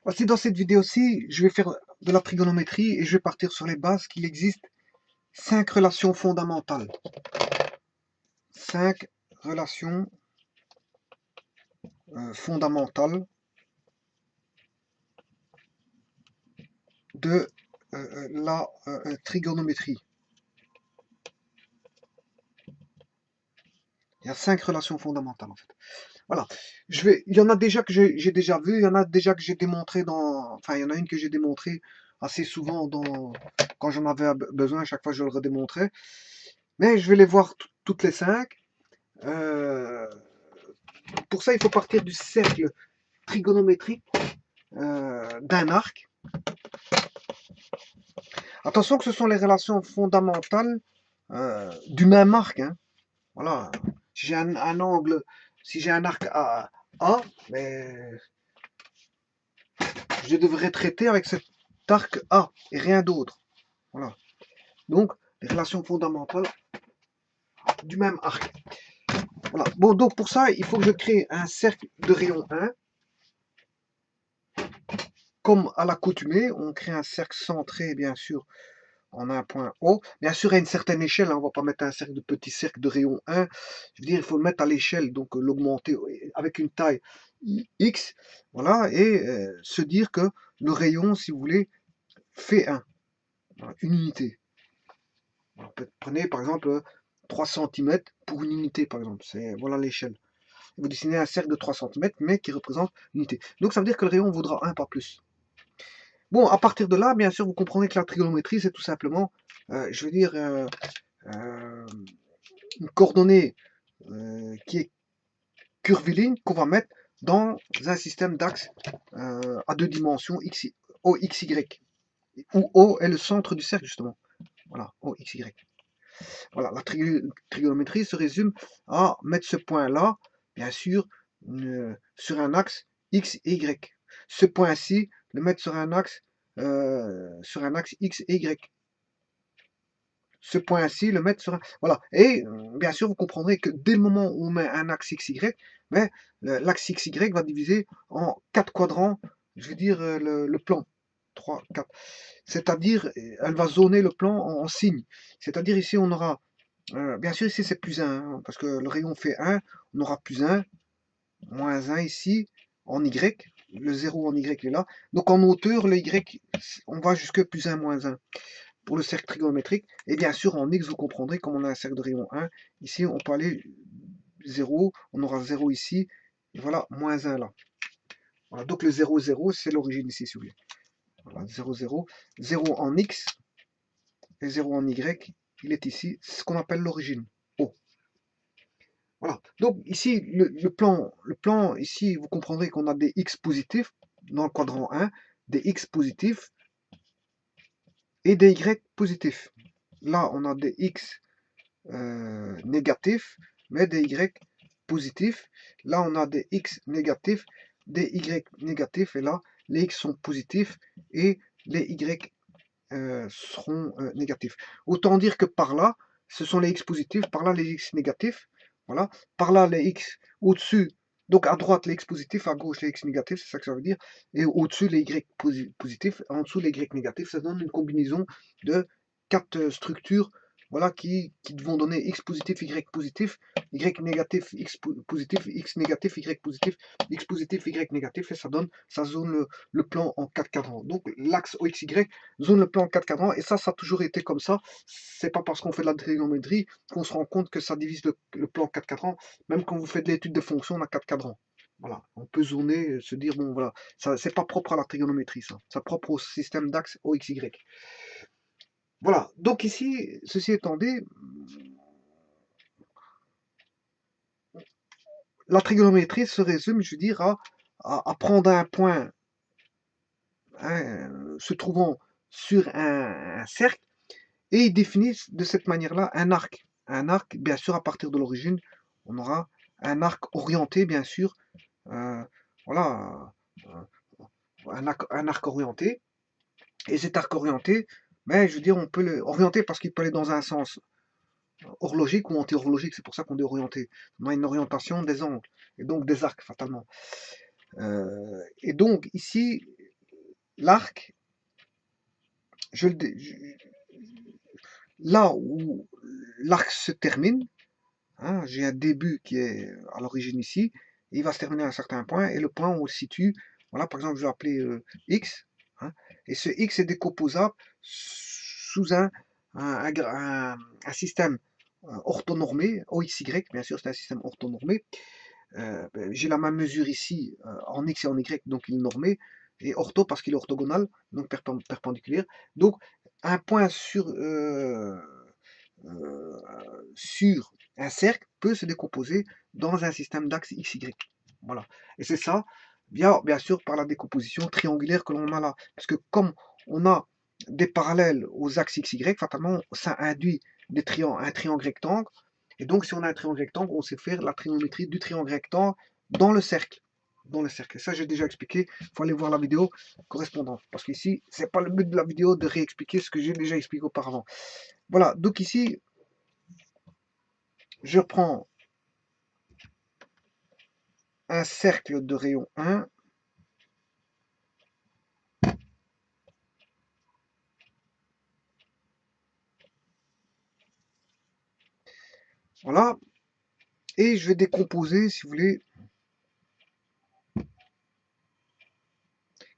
Voici dans cette vidéo-ci, je vais faire de la trigonométrie et je vais partir sur les bases qu'il existe 5 relations fondamentales. 5 relations fondamentales de la trigonométrie. Il y a 5 relations fondamentales en fait. Voilà. Il y en a déjà que j'ai déjà vu, il y en a déjà que j'ai démontré enfin, il y en a une que j'ai démontré assez souvent quand j'en avais besoin, à chaque fois je le redémontrais. Mais je vais les voir toutes les 5. Pour ça, il faut partir du cercle trigonométrique d'un arc. Attention que ce sont les relations fondamentales du même arc. Hein. Voilà. Si j'ai un angle, si j'ai un arc A, mais je devrais traiter avec cet arc A et rien d'autre. Voilà. Donc, les relations fondamentales du même arc. Voilà. Bon, donc pour ça, il faut que je crée un cercle de rayon 1. Comme à l'accoutumée, on crée un cercle centré, bien sûr, en un point O. Bien sûr, à une certaine échelle, hein, on ne va pas mettre un cercle de petit cercle de rayon 1. Je veux dire, il faut le mettre à l'échelle, donc l'augmenter avec une taille X. Voilà, et se dire que le rayon, si vous voulez, fait 1. Voilà, une unité. Prenez par exemple 3 cm pour une unité, par exemple. Voilà l'échelle. Vous dessinez un cercle de 3 cm, mais qui représente une unité. Donc ça veut dire que le rayon vaudra 1, pas plus. Bon, à partir de là, bien sûr, vous comprenez que la trigonométrie, c'est tout simplement, je veux dire, une coordonnée qui est curviligne qu'on va mettre dans un système d'axes à deux dimensions, O, X, Y. Où O est le centre du cercle, justement. Voilà, O, X, Y. Voilà, la trigonométrie se résume à mettre ce point-là, bien sûr, sur un axe X et Y. Ce point-ci, le mettre sur un axe X et Y. Ce point-ci, le mettre sur un... Voilà. Et bien sûr, vous comprendrez que dès le moment où on met un axe XY, mais l'axe XY va diviser en 4 quadrants, je veux dire, le plan. 3, 4. C'est-à-dire, elle va zoner le plan en signes. C'est-à-dire, ici, on aura... bien sûr, ici, c'est plus 1, hein, parce que le rayon fait 1. On aura plus 1, moins 1 ici, en Y. Le 0 en Y est là. Donc, en hauteur, le Y, on va jusque plus 1, moins 1 pour le cercle trigonométrique. Et bien sûr, en X, vous comprendrez, comme on a un cercle de rayon 1, ici, on peut aller 0, on aura 0 ici, et voilà, moins 1 là. Voilà, donc le 0, 0, c'est l'origine ici, si vous voulez. Voilà, 0, 0, 0 en X, et 0 en Y, il est ici, c'est ce qu'on appelle l'origine, O. Voilà, donc ici, le plan, ici, vous comprendrez qu'on a des X positifs, dans le quadrant 1, des X positifs, et des Y positifs. Là, on a des X négatifs, mais des Y positifs. Là, on a des X négatifs, des Y négatifs, et là, les X sont positifs et les Y seront négatifs. Autant dire que par là, ce sont les X positifs, par là les X négatifs, voilà, par là les X au-dessus, donc à droite les X positifs, à gauche les X négatifs, c'est ça que ça veut dire, et au-dessus les Y positifs, en dessous les Y négatifs, ça donne une combinaison de 4 structures, voilà, qui vont donner X positif, Y positif, Y négatif, X positif, X négatif, Y positif, X positif, Y négatif, et ça zone le plan en 4 cadrans. Donc l'axe OXY zone le plan en 4 cadrans, et ça a toujours été comme ça. C'est pas parce qu'on fait de la trigonométrie qu'on se rend compte que ça divise le plan en 4 cadrans. Même quand vous faites de l'étude de fonctions, on a 4 cadrans. Voilà, on peut zoner, se dire, bon voilà, ça c'est pas propre à la trigonométrie, ça. C'est propre au système d'axe OXY. Voilà, donc ici, ceci étant dit, la trigonométrie se résume, je veux dire, à prendre un point hein, se trouvant sur un cercle, et ils définissent de cette manière-là un arc. Un arc, bien sûr, à partir de l'origine, on aura un arc orienté, bien sûr. Voilà, un arc orienté. Et cet arc orienté, ben, je veux dire, on peut l'orienter parce qu'il peut aller dans un sens horlogique ou anti-horlogique. C'est pour ça qu'on dit orienté. On a une orientation des angles et donc des arcs, fatalement. Et donc, ici, l'arc, là où l'arc se termine, hein, j'ai un début qui est à l'origine ici, et il va se terminer à un certain point, et le point où on le situe, voilà, par exemple, je vais appeler X, hein, et ce X est décomposable sous un système orthonormé, OXY, bien sûr, c'est un système orthonormé. J'ai la même mesure ici en X et en Y, donc il est normé, et ortho parce qu'il est orthogonal, donc perpendiculaire. Donc, un point euh, sur un cercle peut se décomposer dans un système d'axes XY. Voilà. Et c'est ça, bien sûr, par la décomposition triangulaire que l'on a là. Parce que comme on a des parallèles aux axes XY, fatalement, ça induit un triangle rectangle. Et donc, si on a un triangle rectangle, on sait faire la trigonométrie du triangle rectangle dans le cercle. Dans le cercle. Ça, j'ai déjà expliqué. Il faut aller voir la vidéo correspondante. Parce qu'ici, c'est pas le but de la vidéo de réexpliquer ce que j'ai déjà expliqué auparavant. Voilà. Donc ici, je prends un cercle de rayon 1. Voilà. Et je vais décomposer, si vous voulez.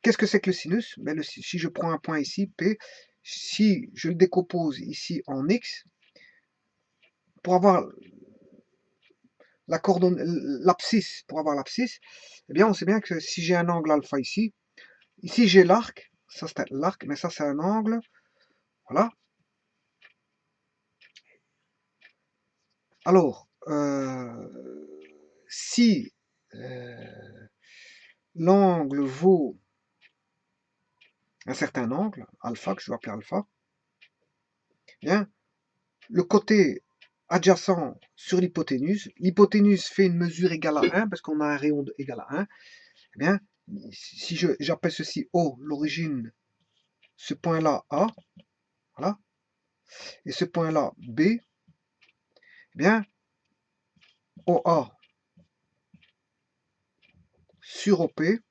Qu'est-ce que c'est que le sinus? Ben, si je prends un point ici, P, si je le décompose ici en X, pour avoir l'abscisse, eh bien, on sait bien que si j'ai un angle alpha ici j'ai l'arc, ça c'est l'arc, mais ça c'est un angle, voilà. Alors, si l'angle vaut un certain angle, alpha, que je vais appeler alpha, eh bien, le côté adjacent sur l'hypoténuse fait une mesure égale à 1, parce qu'on a un rayon égal à 1, eh bien, si j'appelle ceci O, l'origine, ce point-là A, voilà, et ce point-là B, eh bien, OA sur OP est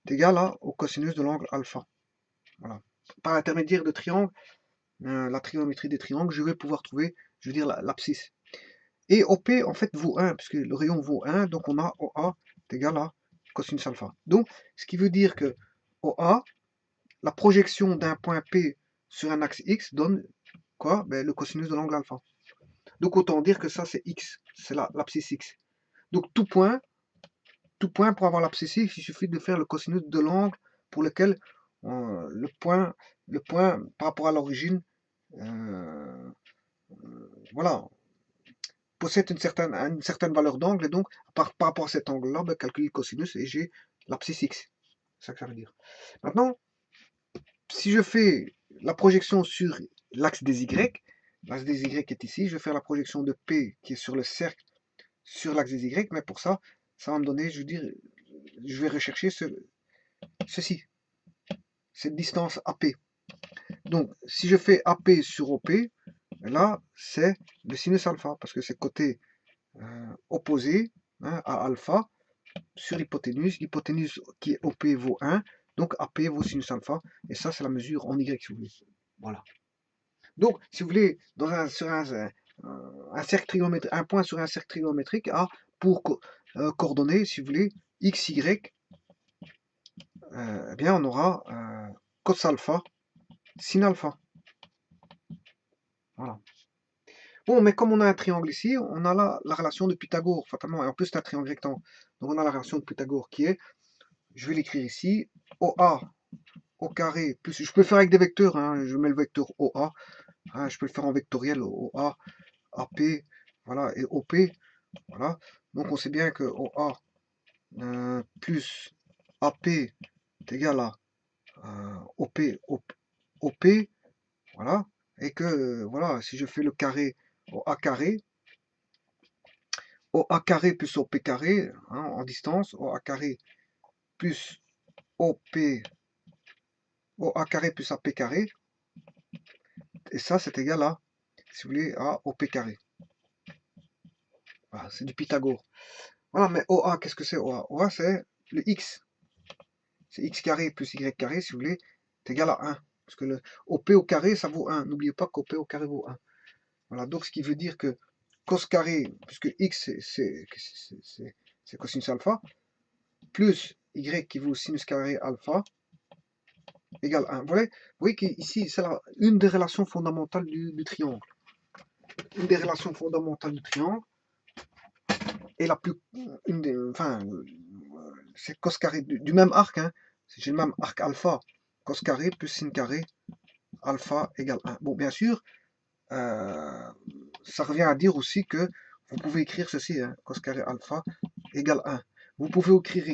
égal au cosinus de l'angle alpha. Voilà. Par l'intermédiaire de triangles, la trigonométrie des triangles, je vais pouvoir trouver, je veux dire, l'abscisse. Et OP, en fait, vaut 1, puisque le rayon vaut 1, donc on a OA est égal à cosinus alpha. Donc, ce qui veut dire que OA, la projection d'un point P sur un axe X donne quoi? Ben, le cosinus de l'angle alpha. Donc, autant dire que ça, c'est X, c'est l'abscisse X. Donc, tout point, pour avoir l'abscisse X, il suffit de faire le cosinus de l'angle pour lequel le point, par rapport à l'origine, voilà, possède une certaine valeur d'angle, et donc par rapport à cet angle-là, ben, calcule le cosinus et j'ai l'abscisse X. C'est ça que ça veut dire. Maintenant, si je fais la projection sur l'axe des Y, l'axe des Y est ici, je vais faire la projection de P qui est sur le cercle sur l'axe des Y, mais pour ça, ça va me donner, je veux dire, je vais rechercher ceci, cette distance AP. Donc, si je fais AP sur OP, là, c'est le sinus alpha, parce que c'est côté opposé, hein, à alpha sur l'hypoténuse. L'hypoténuse qui est OP vaut 1, donc AP vaut sinus alpha, et ça c'est la mesure en Y si vous voulez. Voilà. Donc, si vous voulez, sur un cercle trigonométrique, un point sur un cercle trigonométrique a pour coordonnées, si vous voulez, x, y, eh bien on aura cos alpha, sin alpha. Voilà. Bon, mais comme on a un triangle ici, on a la relation de Pythagore, fatalement, et en plus c'est un triangle rectangle. Donc on a la relation de Pythagore qui est, je vais l'écrire ici, OA au carré, plus, je peux le faire avec des vecteurs, hein, je mets le vecteur OA, hein, je peux le faire en vectoriel, OA, AP, voilà, et OP, voilà. Donc on sait bien que OA plus AP est égal à OP, OP, voilà, et que, voilà, si je fais le carré OA carré plus OP carré, hein, en distance, OA carré plus OP, OA carré plus AP carré, et ça c'est égal à, si vous voulez, à OP carré. Voilà, c'est du Pythagore. Voilà, mais OA, qu'est-ce que c'est OA? OA, c'est le X. c'est x carré plus y carré, si vous voulez, est égal à 1. Parce que le OP au carré, ça vaut 1. N'oubliez pas qu'OP au carré vaut 1. Voilà, donc ce qui veut dire que cos carré, puisque x c'est cosinus alpha, plus y qui vaut sinus carré alpha, égale 1. Vous voyez qu'ici, c'est une des relations fondamentales du triangle. Une des relations fondamentales du triangle, et la plus, enfin, c'est cos carré du même arc, hein. J'ai le même arc alpha, cos carré plus sin carré, alpha égale 1. Bon, bien sûr, ça revient à dire aussi que vous pouvez écrire ceci, hein, cos carré alpha égale 1. Vous pouvez écrire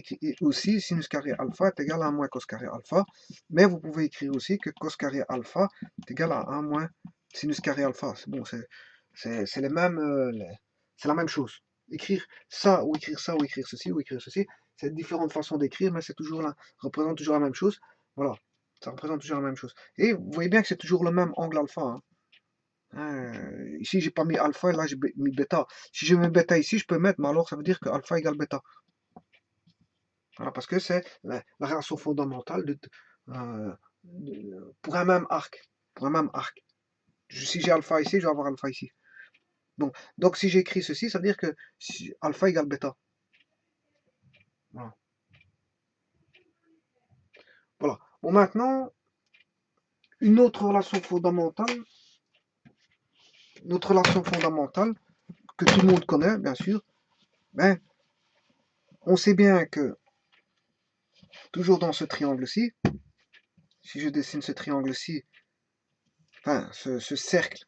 aussi sinus carré alpha est égal à 1 moins cos carré alpha, mais vous pouvez écrire aussi que cos carré alpha est égal à 1 moins sinus carré alpha. C'est bon, c'est les mêmes, c'est la même chose. Écrire ça ou écrire ça ou écrire ceci ou écrire ceci, c'est différentes façons d'écrire, mais c'est toujours représente toujours la même chose. Voilà, ça représente toujours la même chose. Et vous voyez bien que c'est toujours le même angle alpha. Hein. Ici, j'ai pas mis alpha et là, j'ai mis bêta. Si je mets bêta ici, je peux mettre, mais alors ça veut dire que alpha égale bêta. Voilà, parce que c'est la relation fondamentale pour un même arc. Pour un même arc. Si j'ai alpha ici, je vais avoir alpha ici. Donc si j'écris ceci, ça veut dire que alpha égale bêta. Voilà. Voilà. Bon, maintenant, une autre relation fondamentale que tout le monde connaît, bien sûr, ben, on sait bien que, toujours dans ce triangle-ci, si je dessine ce triangle-ci, enfin, ce cercle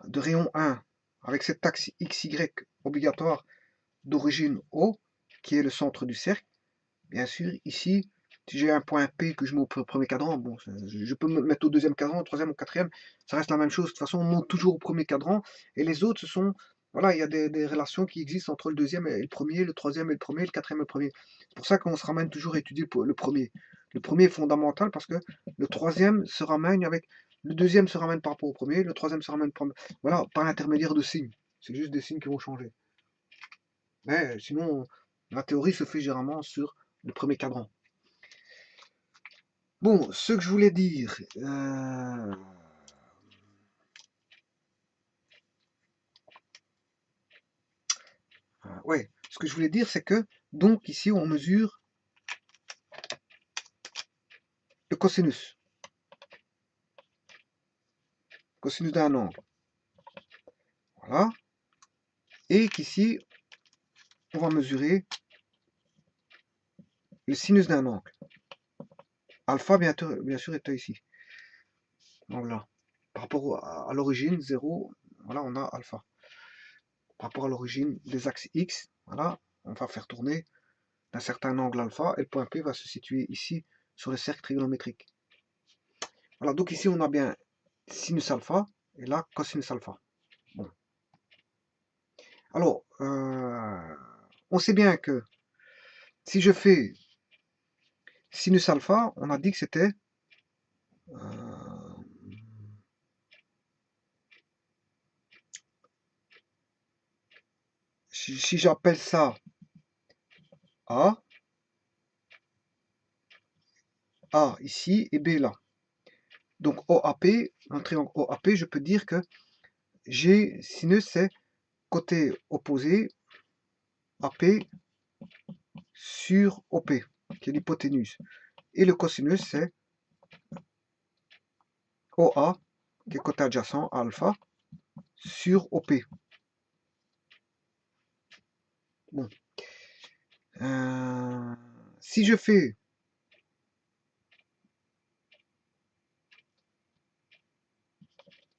de rayon 1, avec cet axe XY obligatoire d'origine O, qui est le centre du cercle, bien sûr, ici, si j'ai un point P que je mets au premier cadran, bon, je peux me mettre au deuxième cadran, au troisième, au quatrième, ça reste la même chose. De toute façon, on monte toujours au premier cadran, et les autres, ce sont, voilà, il y a des relations qui existent entre le deuxième et le premier, le troisième et le premier, le quatrième et le premier. C'est pour ça qu'on se ramène toujours à étudier le premier. Le premier est fondamental parce que le troisième se ramène avec, le deuxième se ramène par rapport au premier, le troisième se ramène voilà, par l'intermédiaire de signes. C'est juste des signes qui vont changer. Mais sinon, la théorie se fait généralement sur le premier cadran. Bon, ce que je voulais dire, ouais, ce que je voulais dire, c'est que donc ici on mesure le cosinus d'un angle, voilà, et qu'ici on va mesurer le sinus d'un angle. Alpha, bien sûr, est ici. Donc là, par rapport à l'origine, 0, voilà, on a alpha. Par rapport à l'origine des axes X, voilà, on va faire tourner d'un certain angle alpha, et le point P va se situer ici, sur le cercle trigonométrique. Voilà, donc ici on a bien sinus alpha, et là cosinus alpha. Bon. Alors, on sait bien que si je fais sinus alpha, on a dit que c'était si j'appelle ça A ici et B là. Donc OAP, un triangle OAP, je peux dire que j'ai sinus c'est côté opposé AP sur OP, qui est l'hypoténuse. Et le cosinus c'est OA, qui est côté adjacent à alpha, sur OP. Bon. Si je fais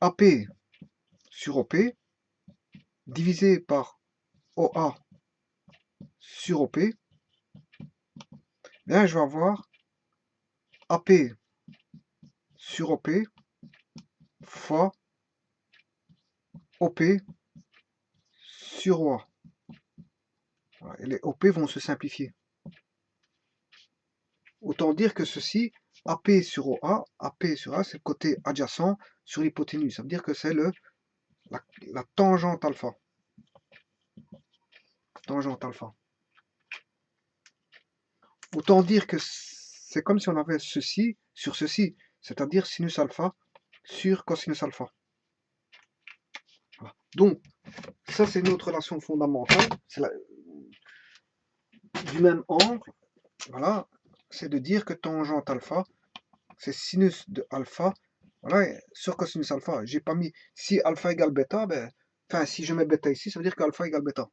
AP sur OP divisé par OA sur OP, bien je vais avoir AP sur OP fois OP sur OA. Voilà, et les OP vont se simplifier. Autant dire que ceci, AP sur OA, AP sur A, c'est le côté adjacent sur l'hypoténuse. Ça veut dire que c'est la tangente alpha. Tangente alpha. Autant dire que c'est comme si on avait ceci sur ceci, c'est-à-dire sinus alpha sur cosinus alpha. Voilà. Donc, ça c'est une autre relation fondamentale, c'est du même angle, voilà, c'est de dire que tangente alpha, c'est sinus de alpha, voilà, sur cosinus alpha. J'ai pas mis, si alpha égale bêta, ben, enfin, si je mets bêta ici, ça veut dire qu'alpha égale bêta.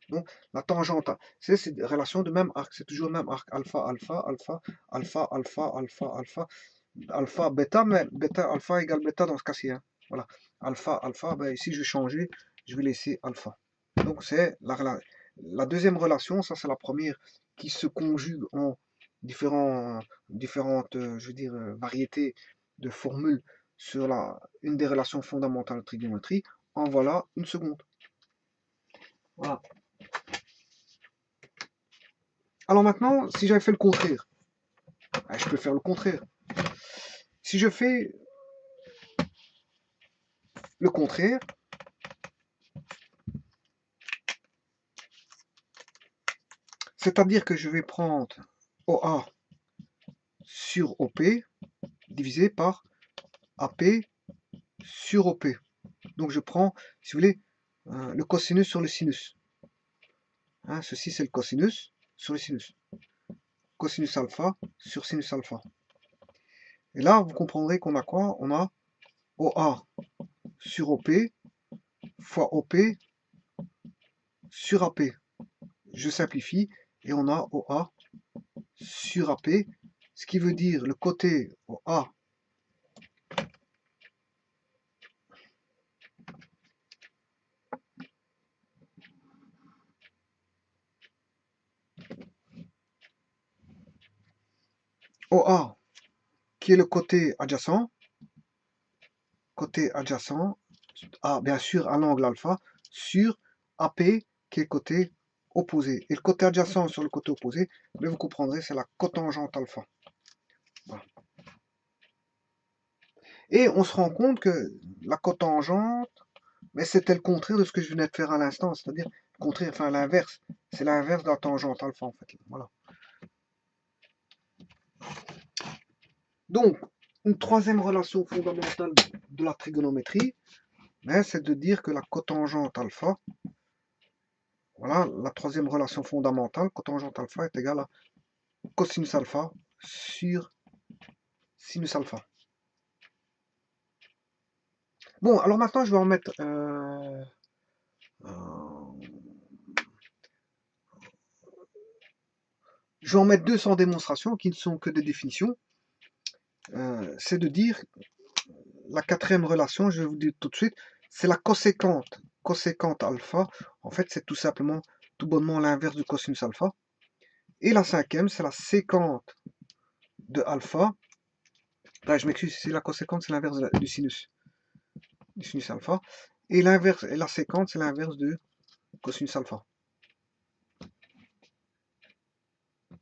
Donc, la tangente, c'est une relation de même arc, c'est toujours le même arc, alpha, alpha, alpha, alpha, alpha, alpha, alpha, alpha, bêta, mais bêta, alpha égale bêta dans ce cas-ci. Hein. Voilà, alpha, alpha, ben, ici je vais changer, je vais laisser alpha. Donc, c'est la deuxième relation, ça c'est la première qui se conjugue en différentes je veux dire, variétés de formules sur une des relations fondamentales de trigonométrie. En voilà une seconde. Voilà. Alors maintenant, si j'avais fait le contraire, je peux faire le contraire. Si je fais le contraire, c'est-à-dire que je vais prendre OA sur OP divisé par AP sur OP. Donc je prends, si vous voulez, le cosinus sur le sinus. Hein, ceci c'est le cosinus sur le sinus. Cosinus alpha sur sinus alpha. Et là, vous comprendrez qu'on a quoi? On a OA sur OP fois OP sur AP. Je simplifie et on a OA sur AP, ce qui veut dire le côté OA OA qui est le côté adjacent, bien sûr à l'angle alpha, sur AP qui est le côté opposé. Et le côté adjacent sur le côté opposé, mais vous comprendrez, c'est la cotangente alpha. Voilà. Et on se rend compte que la cotangente, mais c'était le contraire de ce que je venais de faire à l'instant, c'est-à-dire le contraire, enfin l'inverse. C'est l'inverse de la tangente alpha en fait. Voilà. Donc, une troisième relation fondamentale de la trigonométrie, c'est de dire que la cotangente alpha, voilà, la troisième relation fondamentale, cotangente alpha est égale à cosinus alpha sur sinus alpha. Bon, alors maintenant je vais en mettre deux sans démonstration qui ne sont que des définitions. C'est de dire la quatrième relation, je vais vous dire tout de suite, c'est la coséquente alpha. En fait, c'est tout simplement, tout bonnement l'inverse du cosinus alpha. Et la cinquième, c'est la séquente de alpha. Là, je m'excuse, c'est la coséquente, c'est l'inverse du sinus alpha. Et l'inverse, et la séquente, c'est l'inverse de cosinus alpha.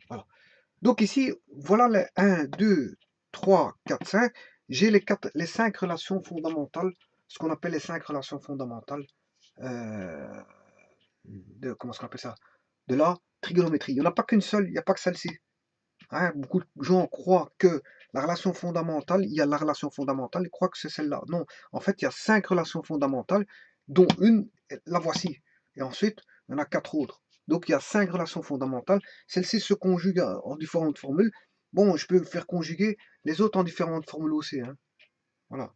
Voilà. Donc ici, voilà les 1, 2, 3, 4, 5. J'ai les 5 relations fondamentales, ce qu'on appelle les 5 relations fondamentales comment on appelle ça, de la trigonométrie. Il n'y en a pas qu'une seule, il n'y a pas que celle-ci. Hein, beaucoup de gens croient que la relation fondamentale, il y a la relation fondamentale, ils croient que c'est celle-là. Non, en fait, il y a 5 relations fondamentales, dont une, la voici. Et ensuite, il y en a 4 autres. Donc, il y a 5 relations fondamentales. Celle-ci se conjugue en différentes formules. Bon, je peux faire conjuguer les autres en différentes formules aussi. Hein. Voilà.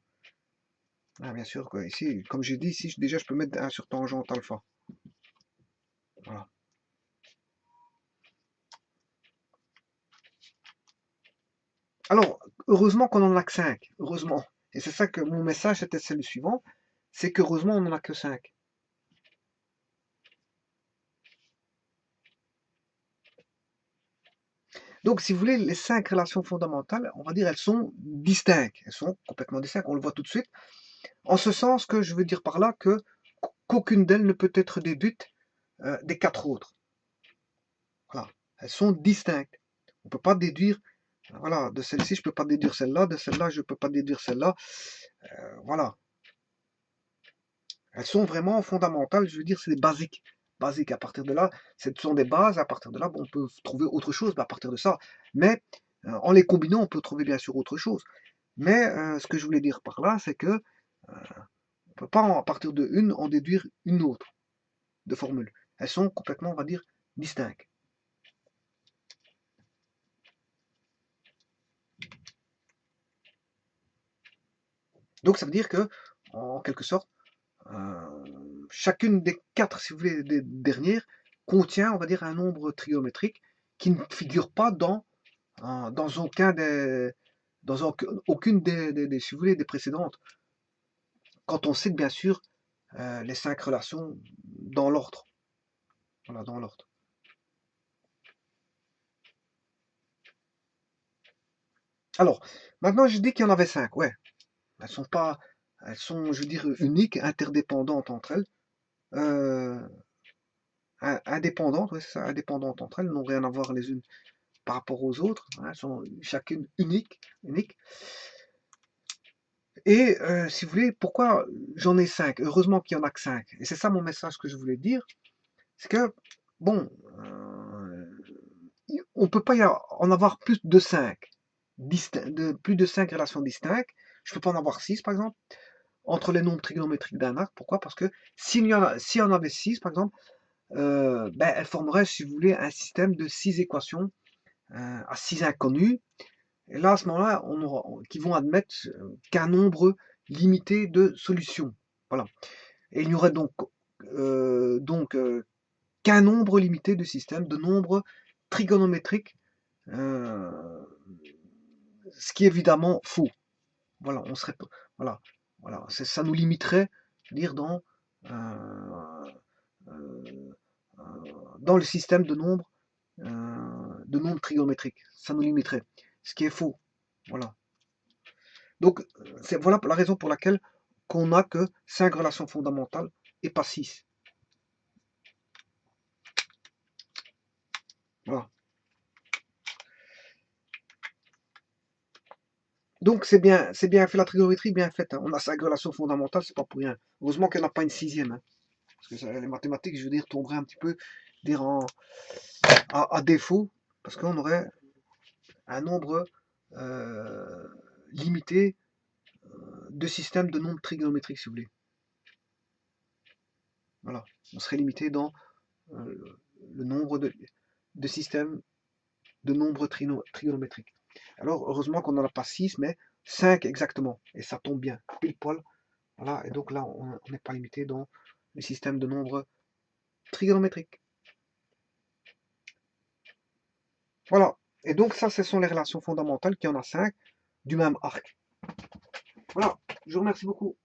Ah, bien sûr, quoi. Ici, comme j'ai dit, ici, déjà, je peux mettre 1 sur tangente alpha. Voilà. Alors, heureusement qu'on en a que 5. Heureusement. Et c'est ça que mon message, c'était le suivant. C'est qu'heureusement, on n'en a que 5. Donc, si vous voulez, les 5 relations fondamentales, on va dire, elles sont distinctes. Elles sont complètement distinctes, on le voit tout de suite. En ce sens que je veux dire par là qu'aucune d'elles ne peut être déduite des 4 autres. Voilà. Elles sont distinctes. On ne peut pas déduire, voilà, de celle-ci, je ne peux pas déduire celle-là, de celle-là, je ne peux pas déduire celle-là. Voilà. Elles sont vraiment fondamentales, je veux dire, c'est des basiques basique. À partir de là, ce sont des bases. À partir de là, bon, on peut trouver autre chose à partir de ça. Mais en les combinant, on peut trouver bien sûr autre chose. Mais ce que je voulais dire par là, c'est que on ne peut pas, à partir de une, en déduire une autre de formule. Elles sont complètement, on va dire, distinctes. Donc ça veut dire que, en quelque sorte, chacune des quatre, si vous voulez, des dernières, contient, on va dire, un nombre trigonométrique qui ne figure pas dans aucun des, aucune si vous voulez, des précédentes. Quand on cite bien sûr les 5 relations dans l'ordre. Voilà, dans l'ordre. Alors, maintenant je dis qu'il y en avait 5, ouais. Elles sont, je veux dire, uniques, interdépendantes entre elles. Indépendantes, ouais, c'est ça, indépendantes entre elles, n'ont rien à voir les unes par rapport aux autres, hein, elles sont chacune uniques. Et si vous voulez, pourquoi j'en ai 5? Heureusement qu'il y en a que 5. Et c'est ça mon message que je voulais dire, c'est que, bon, on ne peut pas en avoir plus de 5, plus de 5 relations distinctes. Je ne peux pas en avoir 6, par exemple, entre les nombres trigonométriques d'un arc. Pourquoi? Parce que s'il y en avait 6, par exemple, ben, elle formerait, si vous voulez, un système de 6 équations à 6 inconnus. Et là, à ce moment-là, qui vont admettre qu'un nombre limité de solutions. Voilà. Et il n'y aurait donc, qu'un nombre limité de systèmes, de nombres trigonométriques, ce qui est évidemment faux. Voilà, on serait, voilà, ça nous limiterait, je veux dire, euh, euh, dans le système de nombres trigonométriques. Ça nous limiterait, ce qui est faux. Voilà. Donc, voilà la raison pour laquelle qu'on n'a que 5 relations fondamentales et pas 6. Voilà. Donc c'est bien fait, la trigonométrie, bien faite, hein. On a 5 relations fondamentales, c'est pas pour rien. Heureusement qu'il n'y en a pas une sixième, hein. Parce que les mathématiques, je veux dire, tomberaient un petit peu à défaut, parce qu'on aurait un nombre limité de systèmes de nombres trigonométriques, si vous voulez. Voilà. On serait limité dans le nombre de systèmes de nombres trigonométriques. Alors, heureusement qu'on n'en a pas 6, mais 5 exactement. Et ça tombe bien, pile poil. Voilà, et donc là, on n'est pas limité dans le système de nombres trigonométriques. Voilà. Et donc ça, ce sont les relations fondamentales, qui en a 5, du même arc. Voilà, je vous remercie beaucoup.